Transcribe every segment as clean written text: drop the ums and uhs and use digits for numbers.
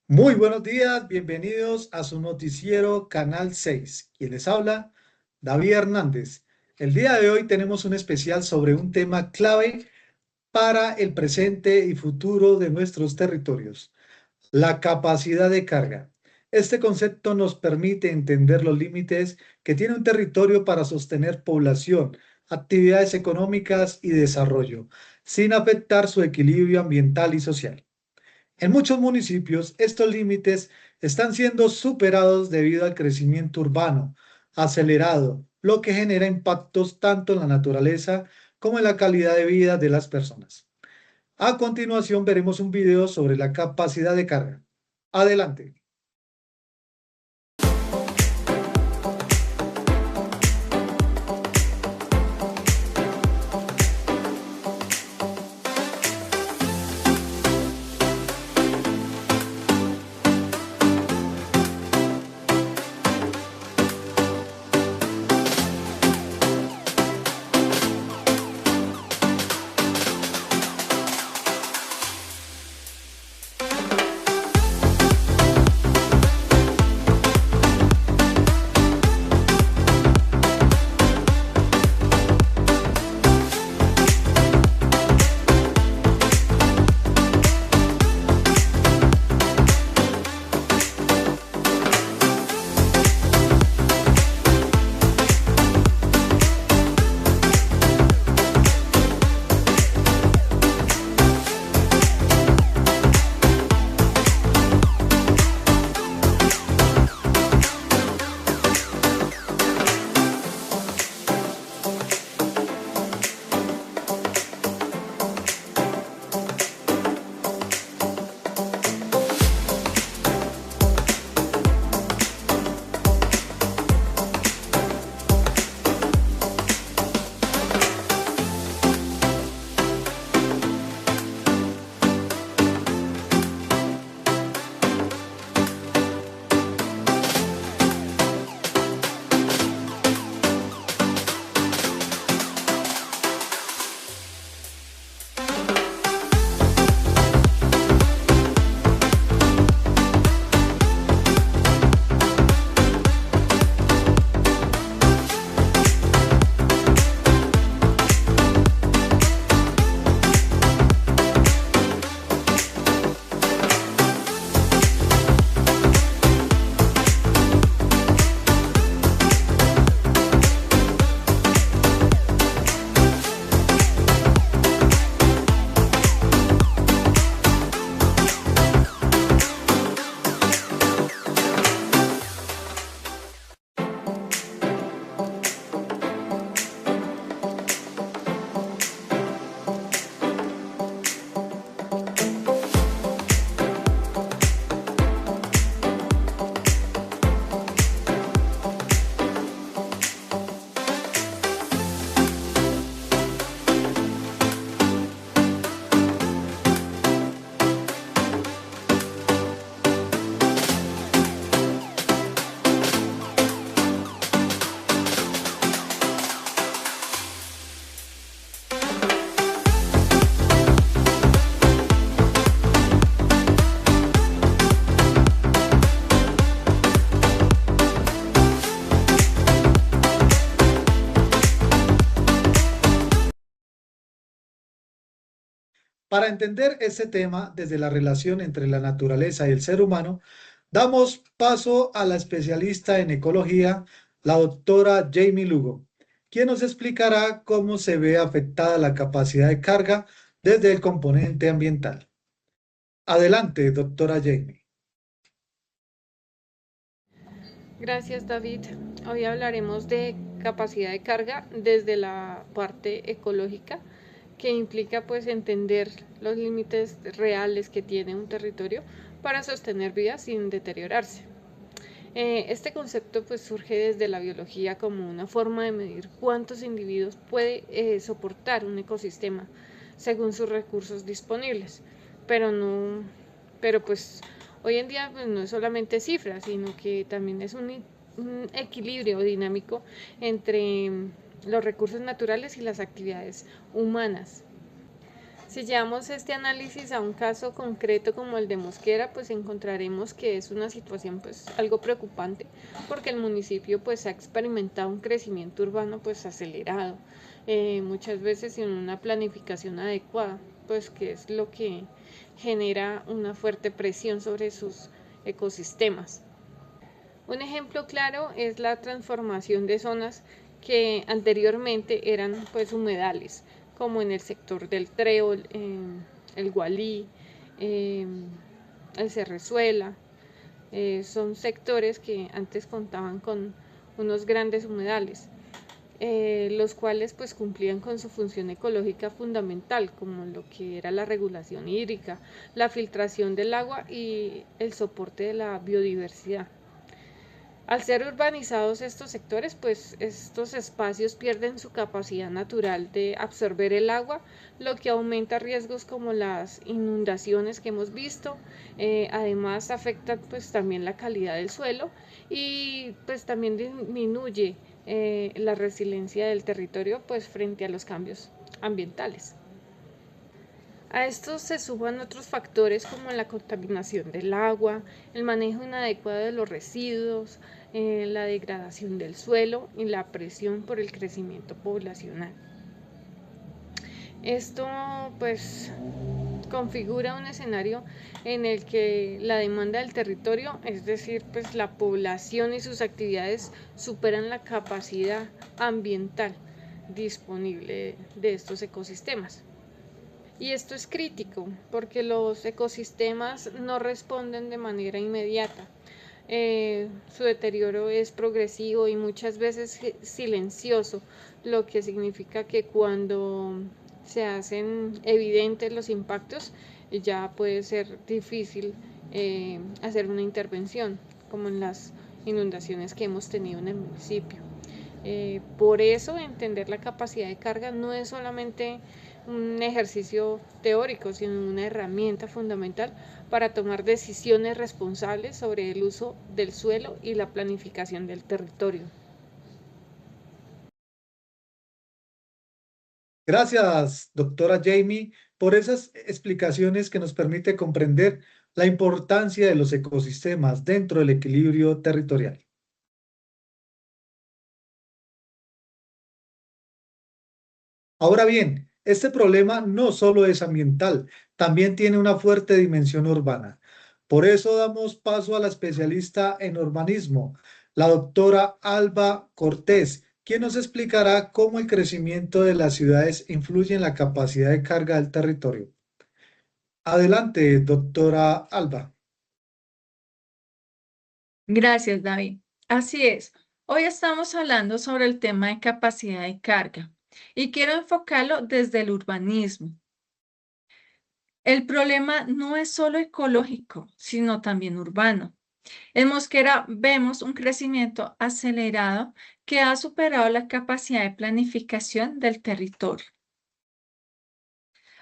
Muy buenos días, bienvenidos a su noticiero Canal 6. Quien les habla, David Hernández. El día de hoy tenemos un especial sobre un tema clave para el presente y futuro de nuestros territorios, la capacidad de carga. Este concepto nos permite entender los límites que tiene un territorio para sostener población, actividades económicas y desarrollo, sin afectar su equilibrio ambiental y social. En muchos municipios, estos límites están siendo superados debido al crecimiento urbano acelerado, lo que genera impactos tanto en la naturaleza como en la calidad de vida de las personas. A continuación veremos un video sobre la capacidad de carga. Adelante. Para entender este tema desde la relación entre la naturaleza y el ser humano, damos paso a la especialista en ecología, la doctora Jamie Lugo, quien nos explicará cómo se ve afectada la capacidad de carga desde el componente ambiental. Adelante, doctora Jamie. Gracias, David. Hoy hablaremos de capacidad de carga desde la parte ecológica, que implica pues entender los límites reales que tiene un territorio para sostener vida sin deteriorarse. Este concepto pues surge desde la biología como una forma de medir cuántos individuos puede soportar un ecosistema según sus recursos disponibles, pero no, pero pues Hoy en día pues, no es solamente cifras, sino que también es un equilibrio dinámico entre los recursos naturales y las actividades humanas. Si llevamos este análisis a un caso concreto como el de Mosquera, pues encontraremos que es una situación pues algo preocupante porque el municipio pues ha experimentado un crecimiento urbano pues acelerado, muchas veces sin una planificación adecuada, pues que es lo que genera una fuerte presión sobre sus ecosistemas. Un ejemplo claro es la transformación de zonas que anteriormente eran pues humedales, como en el sector del Trébol, el Gualí, eh, el Cerrezuela. Son sectores que antes contaban con unos grandes humedales, los cuales pues cumplían con su función ecológica fundamental, como lo que era la regulación hídrica, la filtración del agua y el soporte de la biodiversidad. Al ser urbanizados estos sectores, pues estos espacios pierden su capacidad natural de absorber el agua, lo que aumenta riesgos como las inundaciones que hemos visto. Además afecta pues también la calidad del suelo y pues también disminuye la resiliencia del territorio pues frente a los cambios ambientales. A estos se suman otros factores como la contaminación del agua, el manejo inadecuado de los residuos, la degradación del suelo y la presión por el crecimiento poblacional. Esto pues configura un escenario en el que la demanda del territorio, es decir, pues la población y sus actividades superan la capacidad ambiental disponible de estos ecosistemas. Y esto es crítico porque los ecosistemas no responden de manera inmediata. Su deterioro es progresivo y muchas veces silencioso, lo que significa que cuando se hacen evidentes los impactos ya puede ser difícil hacer una intervención, como en las inundaciones que hemos tenido en el municipio. Por eso entender la capacidad de carga no es solamente un ejercicio teórico, sino una herramienta fundamental para tomar decisiones responsables sobre el uso del suelo y la planificación del territorio. Gracias, doctora Jamie, por esas explicaciones que nos permite comprender la importancia de los ecosistemas dentro del equilibrio territorial. Ahora bien, este problema no solo es ambiental, también tiene una fuerte dimensión urbana. Por eso damos paso a la especialista en urbanismo, la doctora Alba Cortés, quien nos explicará cómo el crecimiento de las ciudades influye en la capacidad de carga del territorio. Adelante, doctora Alba. Gracias, David. Así es. Hoy estamos hablando sobre el tema de capacidad de carga y quiero enfocarlo desde el urbanismo. El problema no es solo ecológico, sino también urbano. En Mosquera vemos un crecimiento acelerado que ha superado la capacidad de planificación del territorio.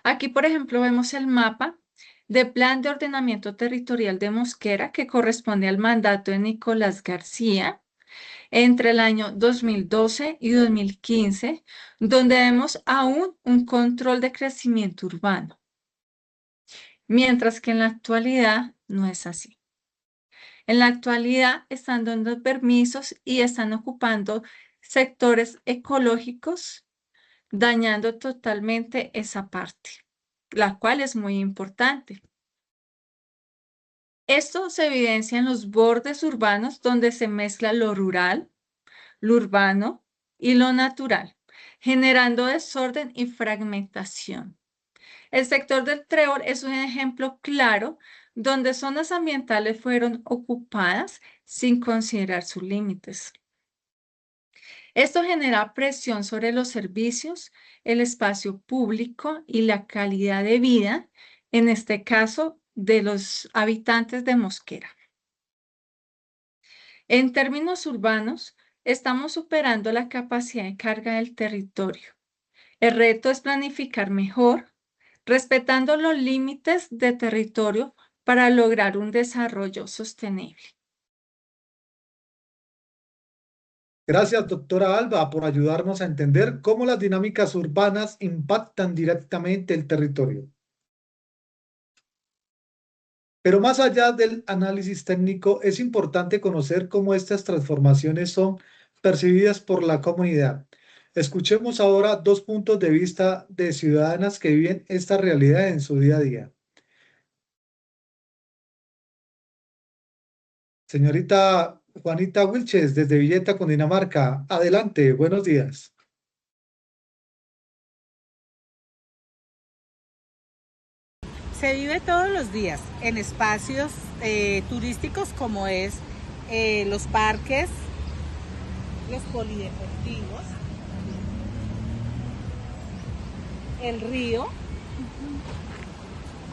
Aquí, por ejemplo, vemos el mapa de Plan de Ordenamiento Territorial de Mosquera que corresponde al mandato de Nicolás García entre el año 2012 y 2015, donde vemos aún un control de crecimiento urbano, mientras que en la actualidad no es así. En la actualidad están dando permisos y están ocupando sectores ecológicos, dañando totalmente esa parte, la cual es muy importante. Esto se evidencia en los bordes urbanos donde se mezcla lo rural, lo urbano y lo natural, generando desorden y fragmentación. El sector del Trébol es un ejemplo claro donde zonas ambientales fueron ocupadas sin considerar sus límites. Esto genera presión sobre los servicios, el espacio público y la calidad de vida, en este caso, de los habitantes de Mosquera. En términos urbanos, estamos superando la capacidad de carga del territorio. El reto es planificar mejor, respetando los límites de territorio para lograr un desarrollo sostenible. Gracias, doctora Alba, por ayudarnos a entender cómo las dinámicas urbanas impactan directamente el territorio. Pero más allá del análisis técnico, es importante conocer cómo estas transformaciones son percibidas por la comunidad. Escuchemos ahora dos puntos de vista de ciudadanas que viven esta realidad en su día a día. Señorita Juanita Wilches, desde Villeta, Cundinamarca. Adelante, buenos días. Se vive todos los días en espacios turísticos como es los parques, los polideportivos, el río,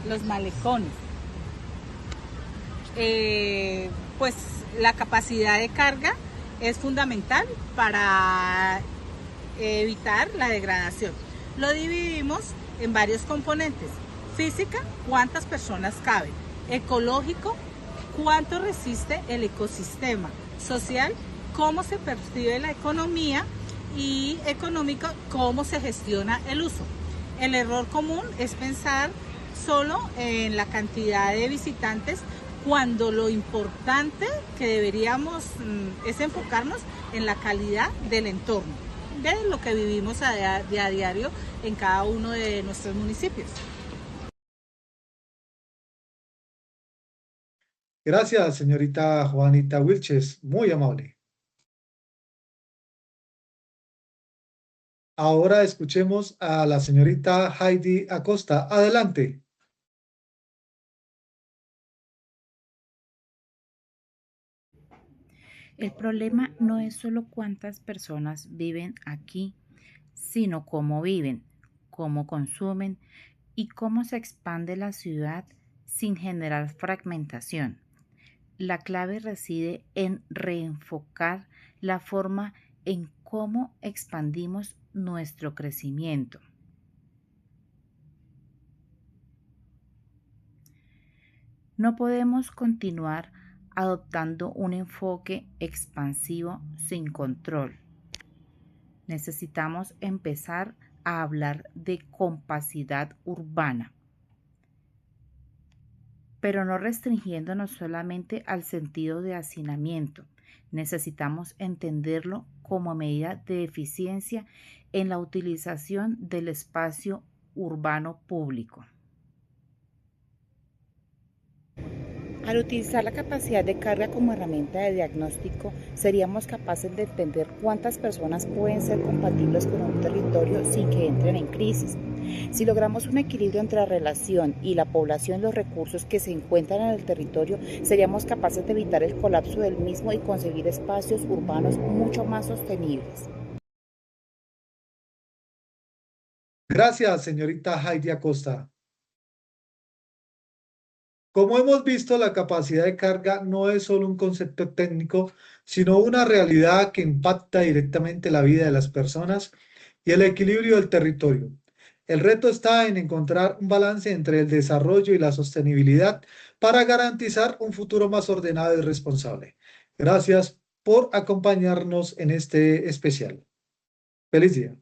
los malecones. Pues la capacidad de carga es fundamental para evitar la degradación. Lo dividimos en varios componentes. Física, cuántas personas caben. Ecológico, cuánto resiste el ecosistema. Social, cómo se percibe la economía. Y económico, cómo se gestiona el uso. El error común es pensar solo en la cantidad de visitantes, cuando lo importante que deberíamos es enfocarnos en la calidad del entorno, de lo que vivimos a diario en cada uno de nuestros municipios. Gracias, señorita Juanita Wilches, muy amable. Ahora escuchemos a la señorita Heidi Acosta. Adelante. El problema no es solo cuántas personas viven aquí, sino cómo viven, cómo consumen y cómo se expande la ciudad sin generar fragmentación. La clave reside en reenfocar la forma en cómo expandimos nuestro crecimiento. No podemos continuar adoptando un enfoque expansivo sin control. Necesitamos empezar a hablar de compacidad urbana, pero no restringiéndonos solamente al sentido de hacinamiento. Necesitamos entenderlo como medida de eficiencia en la utilización del espacio urbano público. Al utilizar la capacidad de carga como herramienta de diagnóstico, seríamos capaces de entender cuántas personas pueden ser compatibles con un territorio sin que entren en crisis. Si logramos un equilibrio entre la relación y la población y los recursos que se encuentran en el territorio, seríamos capaces de evitar el colapso del mismo y conseguir espacios urbanos mucho más sostenibles. Gracias, señorita Heidi Acosta. Como hemos visto, la capacidad de carga no es solo un concepto técnico, sino una realidad que impacta directamente la vida de las personas y el equilibrio del territorio. El reto está en encontrar un balance entre el desarrollo y la sostenibilidad para garantizar un futuro más ordenado y responsable. Gracias por acompañarnos en este especial. Feliz día.